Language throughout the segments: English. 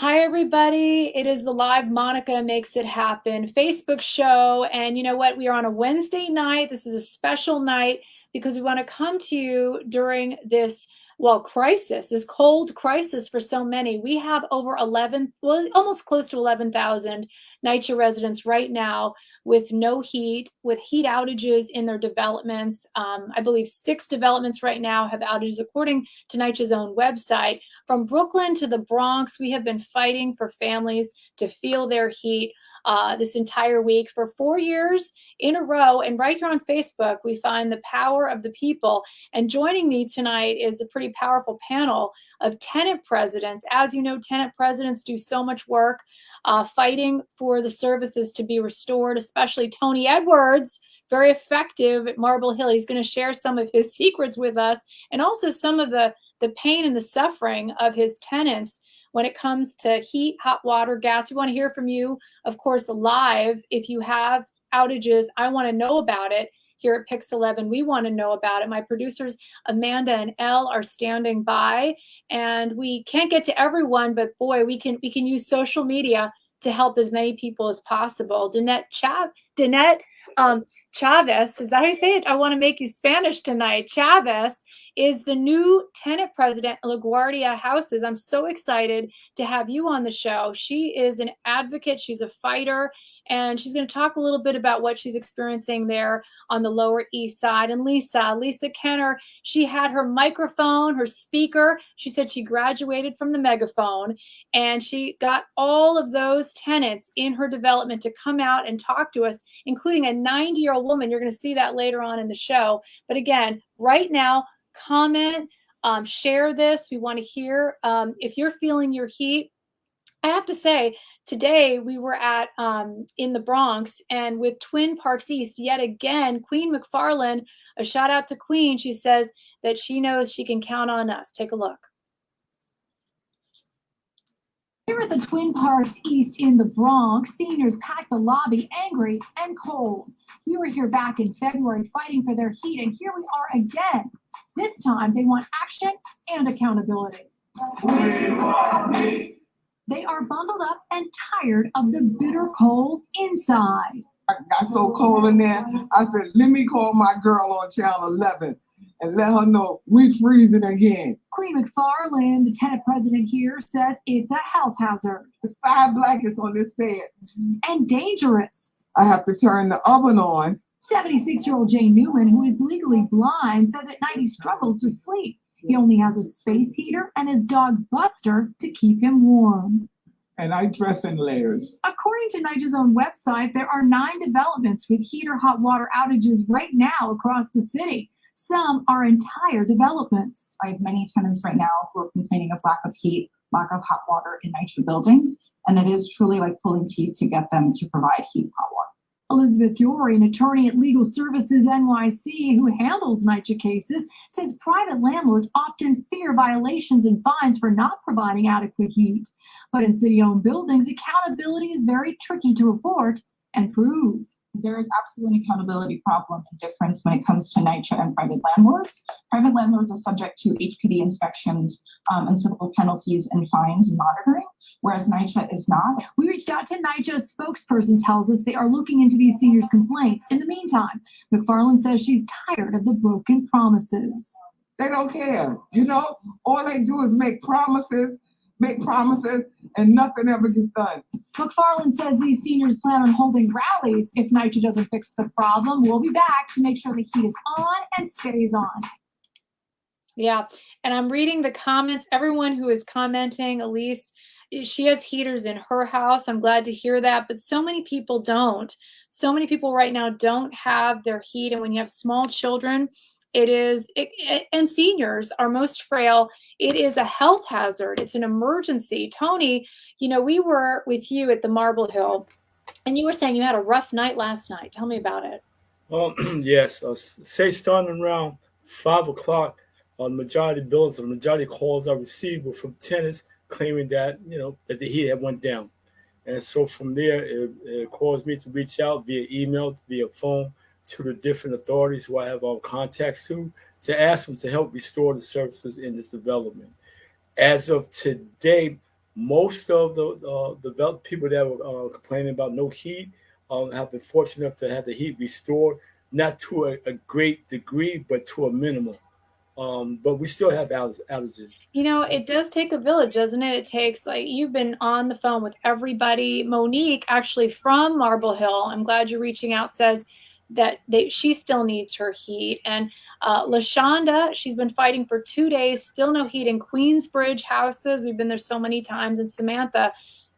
Hi, everybody. It is the live Monica Makes It Happen Facebook show. And you know what? We are on a Wednesday night. This is a special night because we want to come to you during this, crisis, this cold crisis for so many. We have over 11, almost close to 11,000 NYCHA residents right now with no heat, with heat outages in their developments. I believe 6 developments right now have outages according to NYCHA's own website. From Brooklyn to the Bronx, we have been fighting for families to feel their heat this entire week for 4 years in a row. And right here on Facebook, we find the power of the people. And joining me tonight is a pretty powerful panel of tenant presidents. As you know, tenant presidents do so much work fighting for the services to be restored, especially Tony Edwards, very effective at Marble Hill. He's going to share some of his secrets with us and also some of the pain and the suffering of his tenants when it comes to heat, hot water, gas. We want to hear from you, of course, live. If you have outages, I want to know about it. Here at Pix 11, we want to know about it. My producers, Amanda and Elle, are standing by, and we can't get to everyone, but boy, we can use social media to help as many people as possible. Danette Chavez, is that how you say it? I want to make you Spanish tonight. Chavez is the new tenant president of LaGuardia Houses. I'm so excited to have you on the show. She is an advocate. She's a fighter, and she's going to talk a little bit about what she's experiencing there on the Lower East Side. And Lisa Kenner, she had her microphone, her speaker. She said she graduated from the megaphone, and she got all of those tenants in her development to come out and talk to us, including a 90-year-old woman. You're going to see that later on in the show. But again, right now, comment, share this. We want to hear if you're feeling your heat. I have to say, today we were at in the Bronx, and with Twin Parks East, yet again, Queen McFarland, a shout out to Queen. She says that she knows she can count on us. Take a look. Here at the Twin Parks East in the Bronx, seniors packed the lobby angry and cold. We were here back in February fighting for their heat, and here we are again. This time, they want action and accountability. They are bundled up and tired of the bitter cold inside. I got so cold in there, I said, let me call my girl on channel 11 and let her know we freezing again. Queen McFarland, the tenant president here, says it's a health hazard. There's 5 blankets on this bed. And dangerous. I have to turn the oven on. 76-year-old Jane Newman, who is legally blind, says at night he struggles to sleep. He only has a space heater and his dog Buster to keep him warm. And I dress in layers. According to NYCHA's own website, there are 9 developments with heat or hot water outages right now across the city. Some are entire developments. I have many tenants right now who are complaining of lack of heat, lack of hot water in NYCHA buildings, and it is truly like pulling teeth to get them to provide heat and hot water. Elizabeth Yorey, an attorney at Legal Services NYC who handles NYCHA cases, says private landlords often fear violations and fines for not providing adequate heat. But in city-owned buildings, accountability is very tricky to report and prove. There is absolutely an accountability problem and difference when it comes to NYCHA and private landlords. Private landlords are subject to HPD inspections and civil penalties and fines and monitoring, whereas NYCHA is not. We reached out to NYCHA. A spokesperson tells us they are looking into these seniors' complaints. In the meantime, McFarland says she's tired of the broken promises. They don't care. You know, all they do is make promises, and nothing ever gets done. McFarland says these seniors plan on holding rallies if NYCHA doesn't fix the problem. We'll be back to make sure the heat is on and stays on. Yeah, and I'm reading the comments. Everyone who is commenting, Elise, she has heaters in her house. I'm glad to hear that, but so many people don't. So many people right now don't have their heat, and when you have small children, and seniors are most frail. It is a health hazard. It's an emergency. Tony, you know, we were with you at the Marble Hill, and you were saying you had a rough night last night. Tell me about it. Well, yes. Say starting around 5 o'clock, the majority of buildings, the majority of calls I received were from tenants claiming that, that the heat had went down. And so from there, it caused me to reach out via email, via phone, to the different authorities who I have all contacts to ask them to help restore the services in this development. As of today, Most of the people that were complaining about no heat have been fortunate enough to have the heat restored, not to a great degree, but to a minimum. But we still have allergens. You know, it does take a village, doesn't it? It takes, like, you've been on the phone with everybody. Monique, actually from Marble Hill, I'm glad you're reaching out, says that she still needs her heat. And LaShonda, she's been fighting for 2 days, still no heat in Queensbridge houses. We've been there so many times. And Samantha,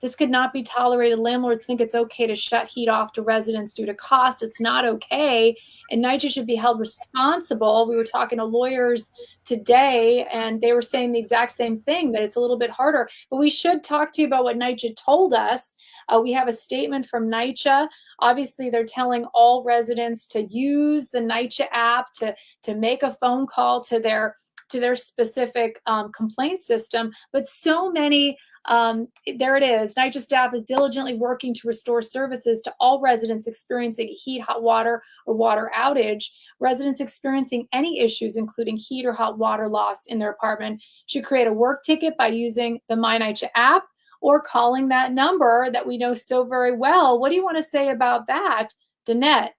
this could not be tolerated. Landlords think it's okay to shut heat off to residents due to cost. It's not okay. And NYCHA should be held responsible. We were talking to lawyers today, and they were saying the exact same thing, that it's a little bit harder. But we should talk to you about what NYCHA told us. We have a statement from NYCHA. Obviously, they're telling all residents to use the NYCHA app to make a phone call to their specific complaint system. But so many, there it is. NYCHA staff is diligently working to restore services to all residents experiencing heat, hot water, or water outage. Residents experiencing any issues, including heat or hot water loss in their apartment, should create a work ticket by using the My NYCHA app or calling that number that we know so very well. What do you want to say about that, Danette?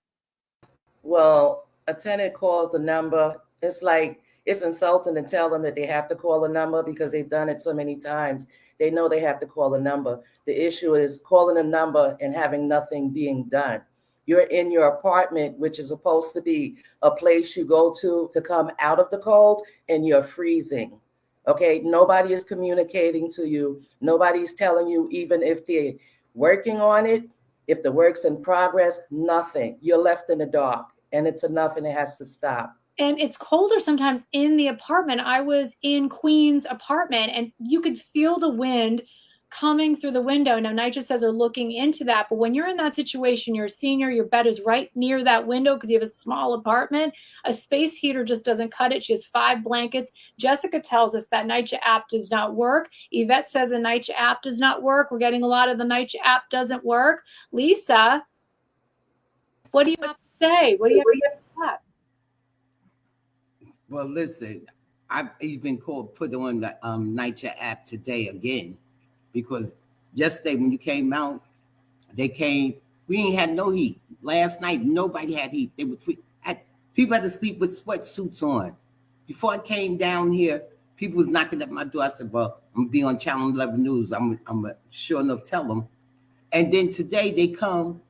Well, a tenant calls the number. It's like, it's insulting to tell them that they have to call a number because they've done it so many times. They know they have to call a number. The issue is calling a number and having nothing being done. You're in your apartment, which is supposed to be a place you go to come out of the cold, and you're freezing. Okay, nobody is communicating to you. Nobody's telling you, even if they're working on it, if the work's in progress, nothing. You're left in the dark, and it's enough, and it has to stop. And it's colder sometimes in the apartment. I was in Queen's apartment, and you could feel the wind coming through the window. Now, NYCHA says they're looking into that, but when you're in that situation, you're a senior, your bed is right near that window because you have a small apartment, a space heater just doesn't cut it. She has 5 blankets. Jessica tells us that NYCHA app does not work. Yvette says the NYCHA app does not work. We're getting a lot of the NYCHA app doesn't work. Lisa, what do you have to say? What do you have to say about that? Well, listen, I've even put on the NYCHA app today again, because yesterday when you came out, we ain't had no heat. Last night, nobody had heat. They were people had to sleep with sweatsuits on. Before I came down here, people was knocking at my door. I said, well, I'm gonna be on Channel 11 News. I'm sure enough tell them. And then today they come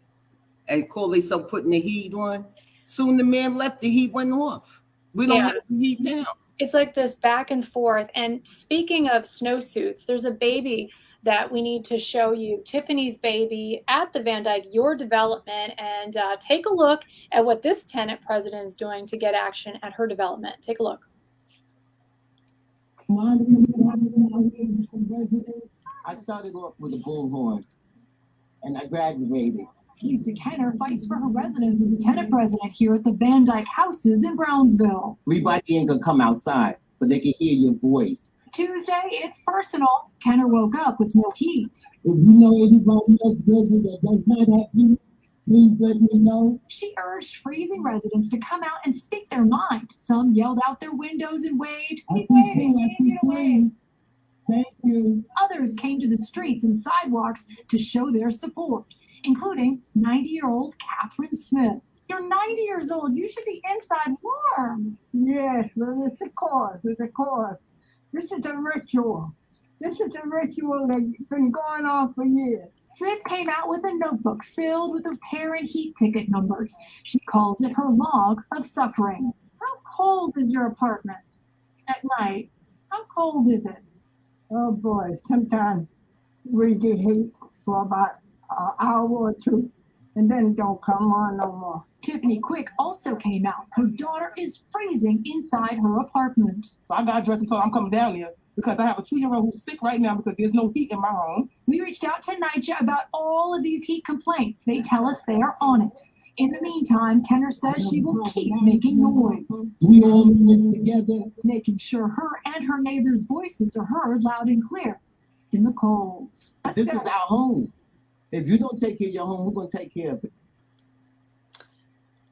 and call themselves putting the heat on. Soon the man left, the heat went off. We don't have the heat now. It's like this back and forth. And speaking of snowsuits, there's a baby that we need to show you, Tiffany's baby at the Van Dyke, your development, and take a look at what this tenant president is doing to get action at her development. Take a look. I started off with a bullhorn, and I graduated. Lisa Kenner fights for her residence as the tenant president here at the Van Dyke houses in Brownsville. Everybody ain't gonna come outside, but they can hear your voice. Tuesday, it's personal. Kenner woke up with no heat. If you know anybody else building that does not have heat, please let me know. She urged freezing residents to come out and speak their mind. Some yelled out their windows and waved, Wait. Thank you. Others came to the streets and sidewalks to show their support, including 90-year-old Catherine Smith. You're 90 years old. You should be inside warm. Yes, well, it's a cause. It's a cause. This is a ritual. This is a ritual that's been going on for years. Smith came out with a notebook filled with her parent heat ticket numbers. She calls it her log of suffering. How cold is your apartment at night? How cold is it? Oh boy, sometimes we get heat for about an hour or two, and then it don't come on no more. Tiffany Quick also came out. Her daughter is freezing inside her apartment. So I got dressed and told I'm coming down here because I have a 2-year-old who's sick right now because there's no heat in my home. We reached out to NYCHA about all of these heat complaints. They tell us they are on it. In the meantime, Kenner says she will keep making noise. We all in this together. Making sure her and her neighbors' voices are heard loud and clear in the cold. This is our home. If you don't take care of your home, we're going to take care of it.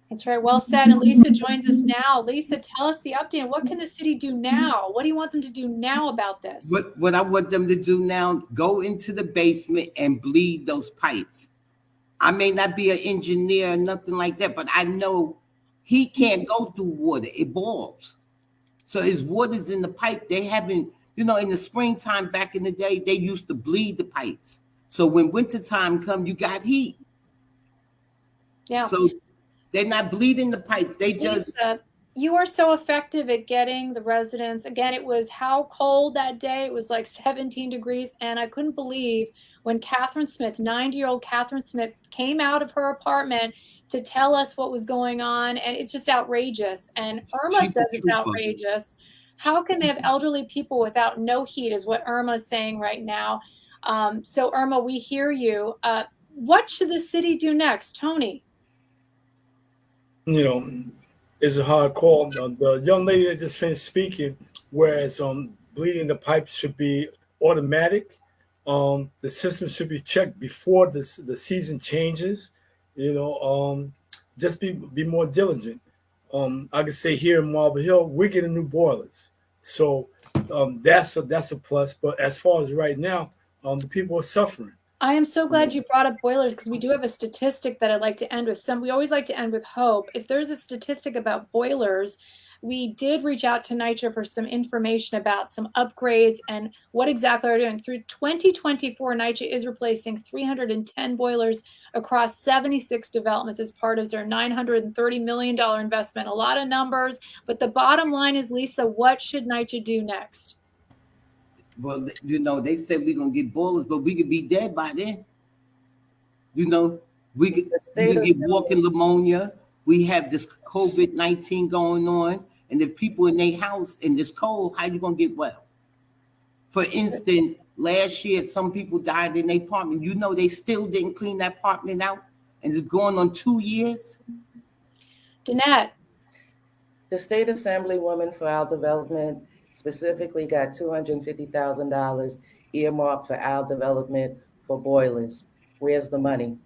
That's right. Well said. And Lisa joins us now. Lisa, tell us the update. What can the city do now? What do you want them to do now about this? What I want them to do now, go into the basement and bleed those pipes. I may not be an engineer or nothing like that, but I know he can't go through water. It boils. So his water's in the pipe. They haven't, in the springtime back in the day, they used to bleed the pipes. So when wintertime come, you got heat. Yeah. So they're not bleeding the pipes. They just... Lisa, you are so effective at getting the residents. Again, it was how cold that day? It was like 17 degrees. And I couldn't believe when Catherine Smith, 90-year-old Catherine Smith, came out of her apartment to tell us what was going on. And it's just outrageous. And Irma says it's outrageous. How can they have elderly people without no heat is what Irma's saying right now. So Irma, we hear you. What should the city do next? Tony? It's a hard call. The young lady that just finished speaking, whereas bleeding the pipes should be automatic. The system should be checked before the season changes. Just be more diligent. I could say here in Marble Hill, we're getting new boilers, so that's a plus. But as far as right now, the people are suffering. I am so glad you brought up boilers because we do have a statistic that I'd like to end with. We always like to end with hope. If there's a statistic about boilers, we did reach out to NYCHA for some information about some upgrades and what exactly they're doing. Through 2024, NYCHA is replacing 310 boilers across 76 developments as part of their $930 million investment. A lot of numbers, but the bottom line is, Lisa, what should NYCHA do next? Well, they said we're going to get boilers, but we could be dead by then. We could get walking pneumonia. We have this COVID-19 going on. And if people in their house in this cold, how you going to get well? For instance, last year, some people died in their apartment. They still didn't clean that apartment out. And it's going on 2 years. Danette. The state assemblywoman for our development specifically got $250,000 earmarked for our development for boilers. Where's the money?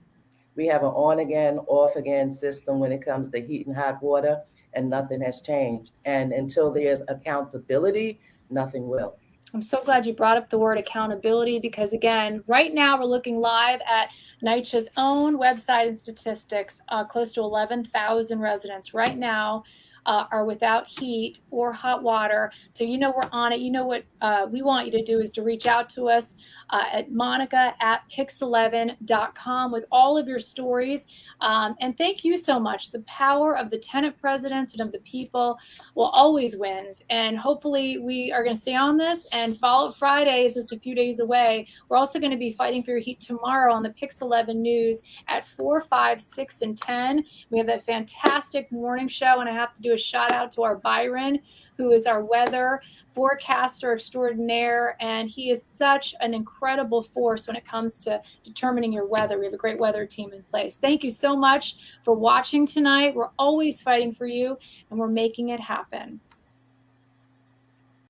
We have an on again, off again system when it comes to heat and hot water, and nothing has changed. And until there's accountability, nothing will. I'm so glad you brought up the word accountability because, again, right now we're looking live at NYCHA's own website and statistics. Close to 11,000 residents right now are without heat or hot water. So we're on it. What we want you to do is to reach out to us at monica@pix11.com with all of your stories. And thank you so much. The power of the tenant presidents and of the people will always wins. And hopefully we are going to stay on this, and Fall Friday is just a few days away. We're also going to be fighting for your heat tomorrow on the Pix 11 News at 4, 5, 6, and 10. We have that fantastic morning show, and I have to do a shout out to our Byron, who is our weather forecaster extraordinaire, and he is such an incredible force when it comes to determining your weather. We have a great weather team in place. Thank you so much for watching tonight. We're always fighting for you, and we're making it happen.